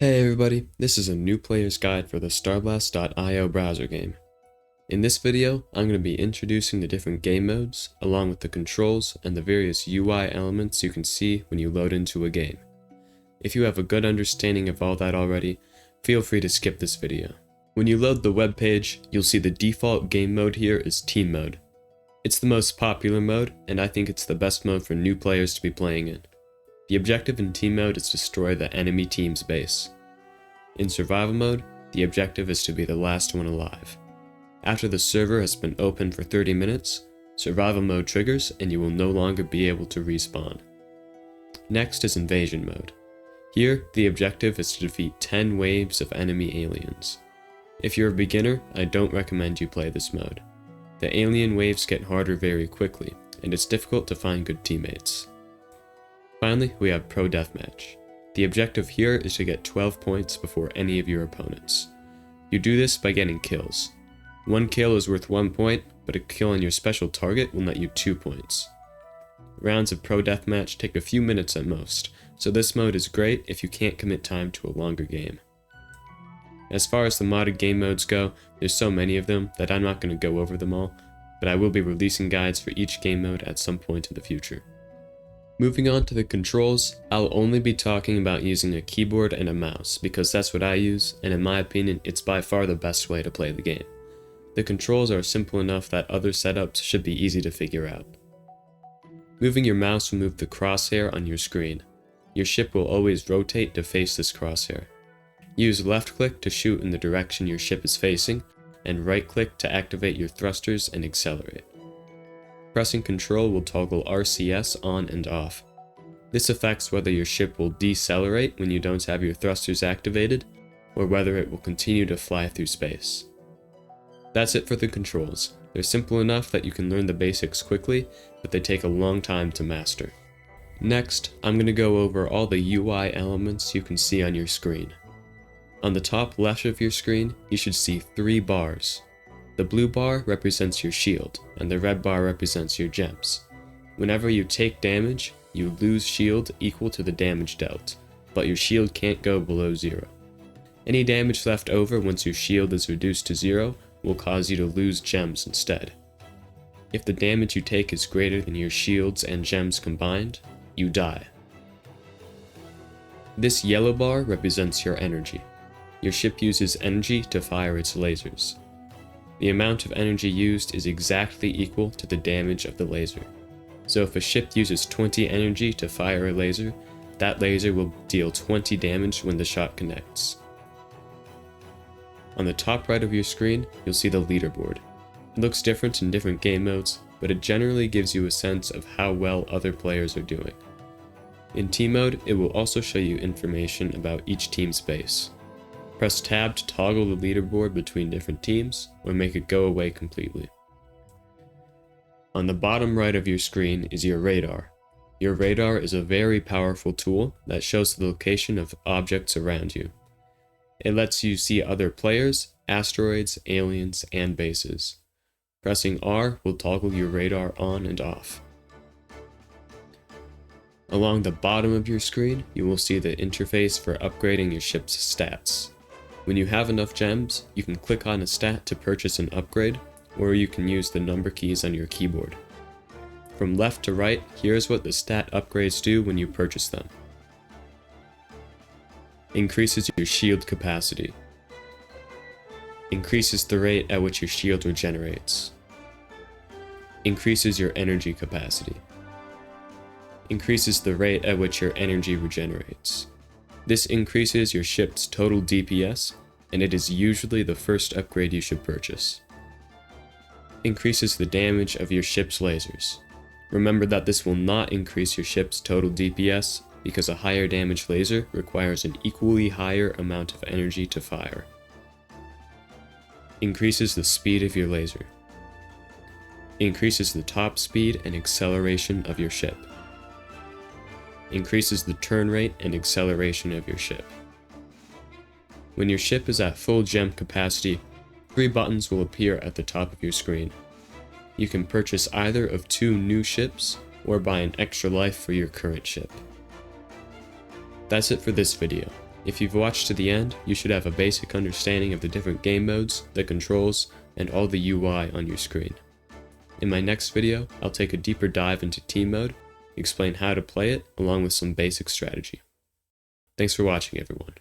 Hey everybody, this is a new player's guide for the Starblast.io browser game. In this video, I'm going to be introducing the different game modes, along with the controls and the various UI elements you can see when you load into a game. If you have a good understanding of all that already, feel free to skip this video. When you load the web page, you'll see the default game mode here is Team Mode. It's the most popular mode, and I think it's the best mode for new players to be playing in. The objective in Team Mode is to destroy the enemy team's base. In Survival Mode, the objective is to be the last one alive. After the server has been open for 30 minutes, Survival Mode triggers and you will no longer be able to respawn. Next is Invasion Mode. Here, the objective is to defeat 10 waves of enemy aliens. If you're a beginner, I don't recommend you play this mode. The alien waves get harder very quickly, and it's difficult to find good teammates. Finally, we have Pro Deathmatch. The objective here is to get 12 points before any of your opponents. You do this by getting kills. One kill is worth 1 point, but a kill on your special target will net you 2 points. Rounds of Pro Deathmatch take a few minutes at most, so this mode is great if you can't commit time to a longer game. As far as the modded game modes go, there's so many of them that I'm not going to go over them all, but I will be releasing guides for each game mode at some point in the future. Moving on to the controls, I'll only be talking about using a keyboard and a mouse because that's what I use, and in my opinion, it's by far the best way to play the game. The controls are simple enough that other setups should be easy to figure out. Moving your mouse will move the crosshair on your screen. Your ship will always rotate to face this crosshair. Use left click to shoot in the direction your ship is facing, and right click to activate your thrusters and accelerate. Pressing Ctrl will toggle RCS on and off. This affects whether your ship will decelerate when you don't have your thrusters activated, or whether it will continue to fly through space. That's it for the controls. They're simple enough that you can learn the basics quickly, but they take a long time to master. Next, I'm going to go over all the UI elements you can see on your screen. On the top left of your screen, you should see 3 bars. The blue bar represents your shield, and the red bar represents your gems. Whenever you take damage, you lose shield equal to the damage dealt, but your shield can't go below 0. Any damage left over once your shield is reduced to 0 will cause you to lose gems instead. If the damage you take is greater than your shields and gems combined, you die. This yellow bar represents your energy. Your ship uses energy to fire its lasers. The amount of energy used is exactly equal to the damage of the laser. So if a ship uses 20 energy to fire a laser, that laser will deal 20 damage when the shot connects. On the top right of your screen, you'll see the leaderboard. It looks different in different game modes, but it generally gives you a sense of how well other players are doing. In Team Mode, it will also show you information about each team's base. Press Tab to toggle the leaderboard between different teams, or make it go away completely. On the bottom right of your screen is your radar. Your radar is a very powerful tool that shows the location of objects around you. It lets you see other players, asteroids, aliens, and bases. Pressing R will toggle your radar on and off. Along the bottom of your screen, you will see the interface for upgrading your ship's stats. When you have enough gems, you can click on a stat to purchase an upgrade, or you can use the number keys on your keyboard. From left to right, here's what the stat upgrades do when you purchase them. Increases your shield capacity. Increases the rate at which your shield regenerates. Increases your energy capacity. Increases the rate at which your energy regenerates. This increases your ship's total DPS, and it is usually the first upgrade you should purchase. Increases the damage of your ship's lasers. Remember that this will not increase your ship's total DPS because a higher damage laser requires an equally higher amount of energy to fire. Increases the speed of your laser. Increases the top speed and acceleration of your ship. Increases the turn rate and acceleration of your ship. When your ship is at full gem capacity, 3 buttons will appear at the top of your screen. You can purchase either of 2 new ships or buy an extra life for your current ship. That's it for this video. If you've watched to the end, you should have a basic understanding of the different game modes, the controls, and all the UI on your screen. In my next video, I'll take a deeper dive into team mode, explain how to play it, along with some basic strategy. Thanks for watching, everyone.